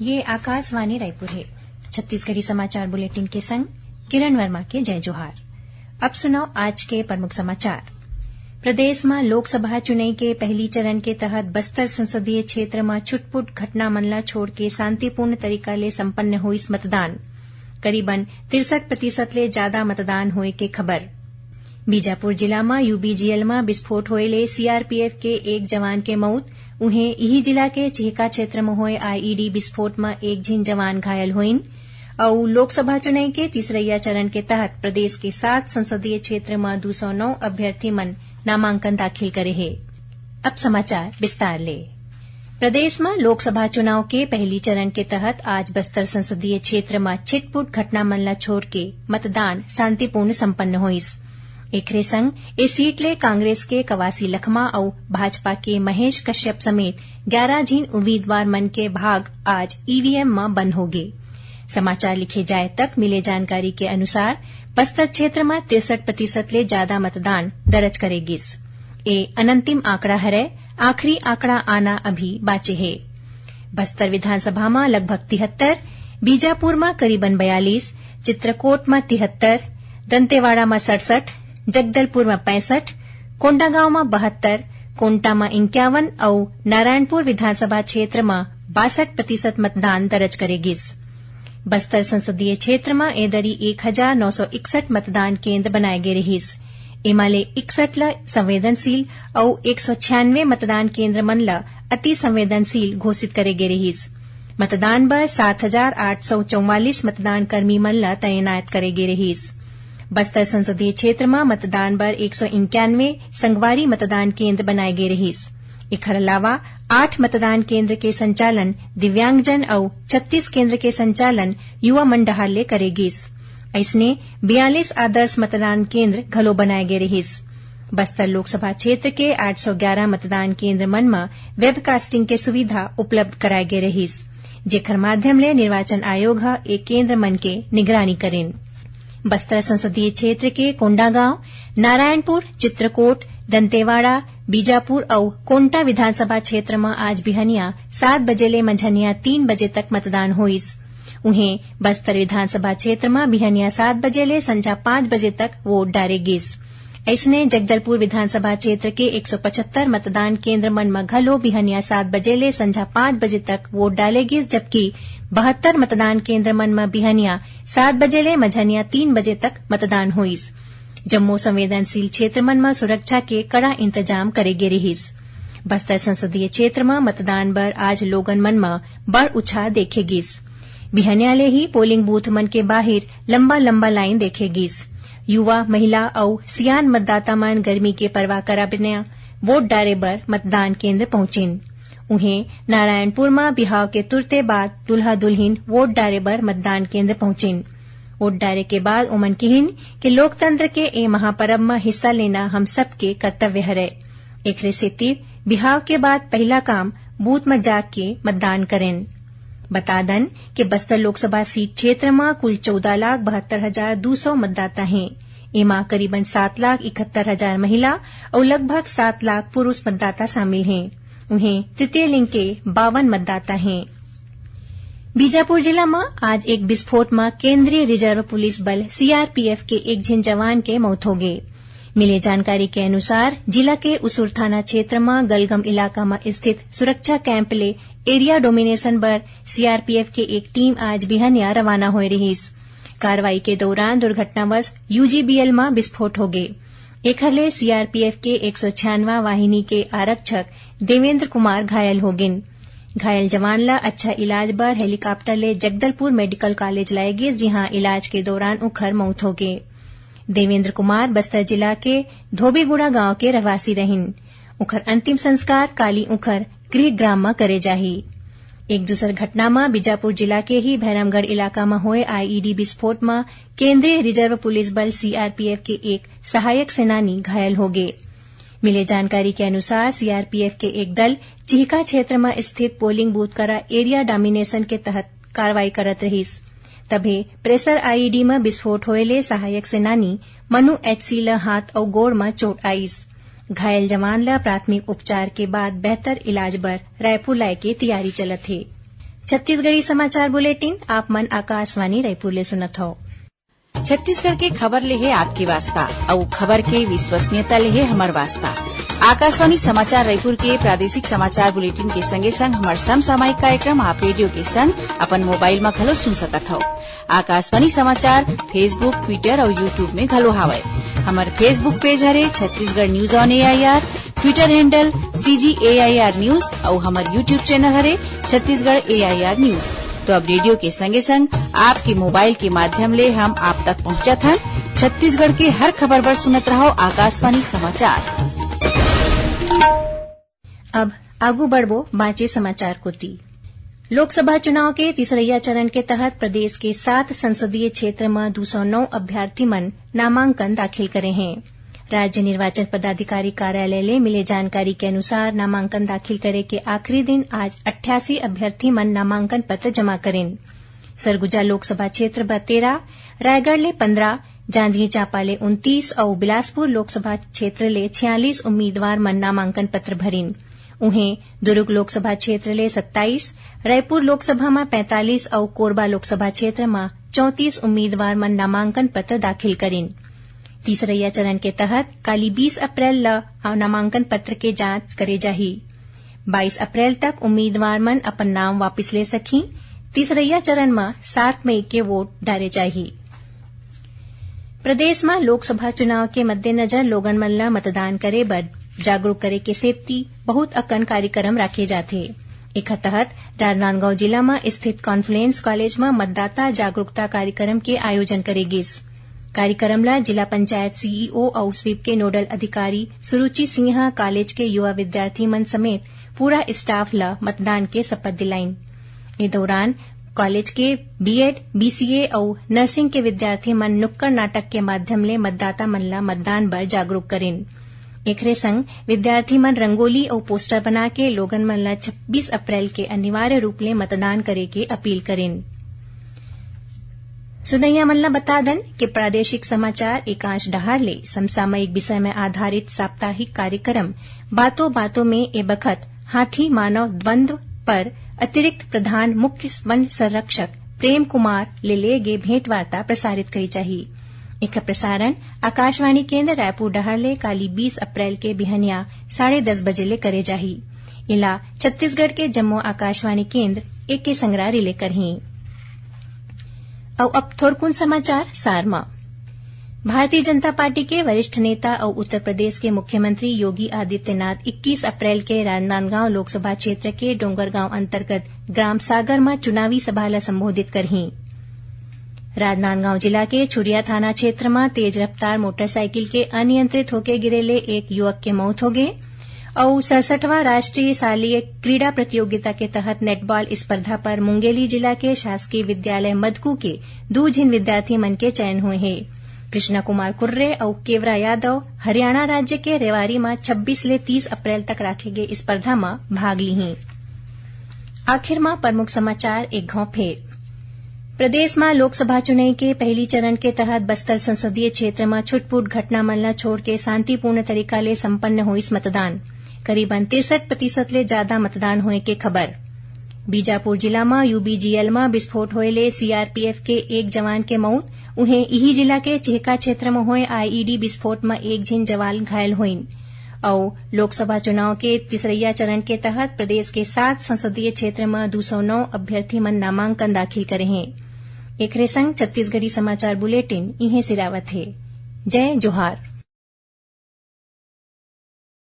ये आकाशवाणी रायपुर है। छत्तीसगढ़ी समाचार बुलेटिन के संग किरण वर्मा के जय जोहार। अब सुनाओ आज के प्रमुख समाचार। प्रदेश में लोकसभा चुनाव के पहली चरण के तहत बस्तर संसदीय क्षेत्र में छुटपुट घटना मन ला छोड़ के शांतिपूर्ण तरीका ले संपन्न होइस मतदान। करीबन 63% ले ज्यादा मतदान होए के खबर। बीजापुर जिला में यूबीजीएल में विस्फोट होए ले सीआरपीएफ के एक जवान के मौत। उन्हें यही जिला के चिहका क्षेत्र में होए आईईडी विस्फोट में एक झिन जवान घायल होइन। और लोकसभा चुनाव के तीसरैया चरण के तहत प्रदेश के 7 संसदीय क्षेत्र में 209 अभ्यर्थी मन नामांकन दाखिल करे है। अब समाचार विस्तार ले। प्रदेश में लोकसभा चुनाव के पहली चरण के तहत आज बस्तर संसदीय क्षेत्र में छिटपुट घटना मन ला छोड़ के मतदान शांतिपूर्ण संपन्न होइस। एकरे संग ए सीट ले कांग्रेस के कवासी लखमा और भाजपा के महेश कश्यप समेत 11 झीन उम्मीदवार मन के भाग आज ईवीएम में बंद हो गए। समाचार लिखे जाए तक मिले जानकारी के अनुसार बस्तर क्षेत्र में 63% ले ज्यादा मतदान दर्ज करेगिस। ए अनंतिम आंकड़ा हरे, आखिरी आंकड़ा आना अभी बाचे है। बस्तर विधानसभा में लगभग 73, बीजापुर में करीबन 42, चित्रकोट में 73, दंतेवाड़ा में 67, जगदलपुर में 65, कोंडागांव में 72, कोंटा में 51 और नारायणपुर विधानसभा क्षेत्र में 62% मतदान दर्ज करेगिस। बस्तर संसदीय क्षेत्र में एदरी 1961 मतदान केन्द्र बनाए गए रहिस। एमाले 61 ला संवेदनशील और 196 मतदान केन्द्र मन ला अति संवेदनशील घोषित करे गए रहिस। मतदान बर 7,844 मतदान कर्मी मन ला तैनात करे गए रहिस। बस्तर संसदीय क्षेत्र में मतदान बर 191 संगवारी मतदान केन्द्र बनाए गए रहिस। एकर अलावा 8 मतदान केन्द्र के संचालन दिव्यांगजन और 36 केन्द्र के संचालन युवा मंडहाल ले करेगिस। ऐसने 42 आदर्श मतदान केन्द्र घलो बनाए गए रहिस। बस्तर लोकसभा क्षेत्र के 811 मतदान केन्द्र मन में वेबकास्टिंग के सुविधा उपलब्ध कराए गए रहिस, जेकर माध्यम ले निर्वाचन आयोग ह एक केन्द्र मन के निगरानी करेन। बस्तर संसदीय क्षेत्र के कोंडागांव, नारायणपुर, चित्रकोट, दंतेवाड़ा, बीजापुर और कोंटा विधानसभा क्षेत्र में आज बिहनिया 7 बजे ले मंझनिया 3 बजे तक मतदान होइस। उन्हें बस्तर विधानसभा क्षेत्र में बिहनिया 7 बजे ले संझा 5 बजे तक वोट डालेगिस। ऐसने जगदलपुर विधानसभा क्षेत्र के 175 मतदान केन्द्र मन में घलो बिहनिया 7 बजे ले संझा 5 बजे तक वोट डालेगिस, जबकि 72 मतदान केन्द्र मन में बिहनिया 7 बजे ले मंझनिया 3 बजे तक मतदान होइस। जम्मू संवेदनशील क्षेत्र मन में सुरक्षा के कड़ा इंतजाम करे गे रहिस। बस्तर संसदीय क्षेत्र में मतदान बर आज लोगन मन में बड़ उत्साह देखेगिस। बिहनिया ले ही पोलिंग बूथ मन के बाहिर लंबा लंबा लाइन देखेगिस। युवा, महिला और सियान मतदाता मन गर्मी के परवाह करा बिना वोट डाले बर मतदान केन्द्र पहुंचिन। उन्हें नारायणपुर में बिहाव के तुरते बाद दुल्हा दुल्हिन वोट डाले बर मतदान केन्द्र पहुंचिन। वोट डाले के बाद उमन कहिन कि लोकतंत्र के ए महापर्व में हिस्सा लेना हम सबके कर्तव्य हरे। एकरे सेती बिहाव के बाद पहला काम बूथ में जाके मतदान करें। बता दन कि बस्तर लोकसभा सीट क्षेत्र में कुल 14,72,200 मतदाता हैं। एमा करीबन 7,71,000 महिला और लगभग 7 लाख पुरुष मतदाता शामिल हैं। उन्हें तृतीय लिंग के 52 मतदाता हैं। बीजापुर जिला में आज एक विस्फोट में केंद्रीय रिजर्व पुलिस बल सीआरपीएफ के एक झिन जवान के मौत हो गई। मिले जानकारी के अनुसार जिला के उसूर थाना क्षेत्र में गलगम इलाका में स्थित सुरक्षा कैंप ले एरिया डोमिनेशन पर सीआरपीएफ के एक टीम आज बिहनिया रवाना हो रहिस। कार्रवाई के दौरान दुर्घटनावश यूजीबीएल में विस्फोट हो गए। एखले सीआरपीएफ के 196वां वाहिनी के आरक्षक देवेंद्र कुमार घायल हो गए। घायल जवान ला अच्छा इलाज बर हेलीकॉप्टर ले जगदलपुर मेडिकल कॉलेज लाए गए, जहां इलाज के दौरान उखर मौत हो गए। देवेंद्र कुमार बस्तर जिला के धोबीगुड़ा गांव के रहवासी रहिन। उखर अंतिम संस्कार काली उखर गृह ग्राम में करे जाही। एक दूसर घटना में बीजापुर जिला के ही भैरमगढ़ इलाका में हुए आईईडी विस्फोट में केंद्रीय रिजर्व पुलिस बल सीआरपीएफ के एक सहायक सेनानी घायल हो गए। मिले जानकारी के अनुसार सीआरपीएफ के एक दल चिहका क्षेत्र में स्थित पोलिंग बूथ करा एरिया डोमिनेशन के तहत कार्रवाई करत रहिस। तभी प्रेशर आईईडी में विस्फोट होएले सहायक सेनानी मनु एचसी ल हाथ और गोड़ में चोट आईस। घायल जवान ला प्राथमिक उपचार के बाद बेहतर इलाज बर रायपुर लाए के तैयारी चलत है। छत्तीसगढ़ी समाचार बुलेटिन आप मन आकाशवाणी रायपुर ले सुनत हो। छत्तीसगढ़ के खबर ले है आपके वास्ता और खबर के विश्वसनीयता ले है हमर वास्ता। आकाशवाणी समाचार रायपुर के प्रादेशिक समाचार बुलेटिन के संगे संग हमार समसामयिक कार्यक्रम आप रेडियो के संग अपन मोबाइल में घलो सुन सकत हो। आकाशवाणी समाचार फेसबुक, ट्विटर और यूट्यूब में घलो हावय। हमार फेसबुक पेज हरे Chhattisgarh news on AIR, Twitter handle CGAIR news और हमार यूट्यूब चैनल हरे छत्तीसगढ़ AIR न्यूज। तो अब रेडियो के संगे संग आपके मोबाइल के माध्यम ले हम आप तक पहुंचत हन। छत्तीसगढ़ के हर खबर पर सुनत रहो आकाशवाणी समाचार। अब आगू बढ़बो बाँचे समाचार कोती। लोकसभा चुनाव के तीसरैया चरण के तहत प्रदेश के 7 संसदीय क्षेत्र में 209 अभ्यर्थी मन नामांकन दाखिल करे हैं। राज्य निर्वाचन पदाधिकारी कार्यालय ले मिले जानकारी के अनुसार नामांकन दाखिल करे के आखिरी दिन आज 88 अभ्यर्थी मन नामांकन पत्र जमा करें। सरगुजा लोकसभा क्षेत्र 13, रायगढ़ ले 15, जांजगीर चांपा ले 29 और बिलासपुर लोकसभा क्षेत्र ले 46 उम्मीदवार मन नामांकन पत्र भरिन। उन्हें दुर्ग लोकसभा क्षेत्र ले 27, रायपुर लोकसभा में 45 और कोरबा लोकसभा क्षेत्र में 34 उम्मीदवार मन नामांकन पत्र दाखिल करें। तीसरैया चरण के तहत काली 20 अप्रैल ल नामांकन पत्र के जांच करे जाही। 22 अप्रैल तक उम्मीदवार मन अपन नाम वापिस ले सकी। तीसरैया चरण में 7 मई के वोट डाले जाही। प्रदेश में लोकसभा चुनाव के मद्देनजर लोगन मन ला मतदान करे बर जागरूक करे के सेती बहुत अकन कार्यक्रम राखे जाथे। एकर तहत राजनांदगांव जिला में स्थित कॉन्फ्लुएंस कॉलेज में मतदाता जागरूकता कार्यक्रम के आयोजन करे गिस। कार्यक्रम ला जिला पंचायत CEO और स्वीप के नोडल अधिकारी सुरुचि सिंह कॉलेज के युवा विद्यार्थी मन समेत पूरा स्टाफ ला मतदान के शपथ दिलाइन। इस दौरान कॉलेज के BEd, BCA और नर्सिंग के विद्यार्थी मन नुक्कड़ नाटक के माध्यम ले मतदाता मन ला मतदान बर जागरूक करेन। एकरे संग विद्यार्थी मन रंगोली और पोस्टर बना के लोगन मन ला 26 अप्रैल के अनिवार्य रूप ले मतदान करे के अपील करेन। सुनैया मन ला बता दन कि प्रादेशिक समाचार एकांश डहार ले समसामयिक विषय में आधारित साप्ताहिक कार्यक्रम बातों बातों में ए बखत हाथी मानव द्वंद्व पर अतिरिक्त प्रधान मुख्य वन संरक्षक प्रेम कुमार ले गे भेंट वार्ता प्रसारित करी चाहिए। एक प्रसारण आकाशवाणी केंद्र रायपुर डहार ले काली 20 अप्रैल के बिहनिया 10:30 बजे ले करे जाही। इला छत्तीसगढ़ के जम्मू आकाशवाणी केंद्र एक के संग्रह रिले करही। और अब थोरकुन समाचार सारमा। भारतीय जनता पार्टी के वरिष्ठ नेता और उत्तर प्रदेश के मुख्यमंत्री योगी आदित्यनाथ 21 अप्रैल के राजनांदगांव लोकसभा क्षेत्र के डोंगरगांव अंतर्गत ग्राम सागर में चुनावी सभा ला संबोधित करही। राजनांदगांव जिला के छुरिया थाना क्षेत्र में तेज रफ्तार मोटरसाइकिल के अनियंत्रित होकर गिरेले एक युवक के मौत हो गए और 67वां राष्ट्रीय शालेय क्रीड़ा प्रतियोगिता के तहत नेटबॉल स्पर्धा पर मुंगेली जिला के शासकीय विद्यालय मदकू के 2 जिन विद्यार्थी मन के चयन हुए हैं। कृष्णा कुमार कुर्रे और केवरा यादव हरियाणा राज्य के रेवाड़ी में 26 ले 30 अप्रैल तक राखे गए स्पर्धा में भाग ली हैं। आखिर में प्रमुख समाचार एक घाव फेर। प्रदेश में लोकसभा चुनाव के पहली चरण के तहत बस्तर संसदीय क्षेत्र में छुटपुट घटना मन ला छोड़ के शांतिपूर्ण तरीका ले संपन्न हुईस मतदान। करीबन 63% ले ज्यादा मतदान होए के खबर। बीजापुर जिला में UBGL में विस्फोट होए ले CRPF के एक जवान के मौत। उन्हें इही जिला के चेहका क्षेत्र में हुए IED विस्फोट में एक जिन जवान घायल हुईन। और लोकसभा चुनाव के तीसरैया चरण के तहत प्रदेश के 7 संसदीय क्षेत्र में 209 अभ्यर्थी मन नामांकन दाखिल करे हैं। एकरे संग छत्तीसगढ़ी समाचार बुलेटिन इहे सिरावत है। जय जोहार।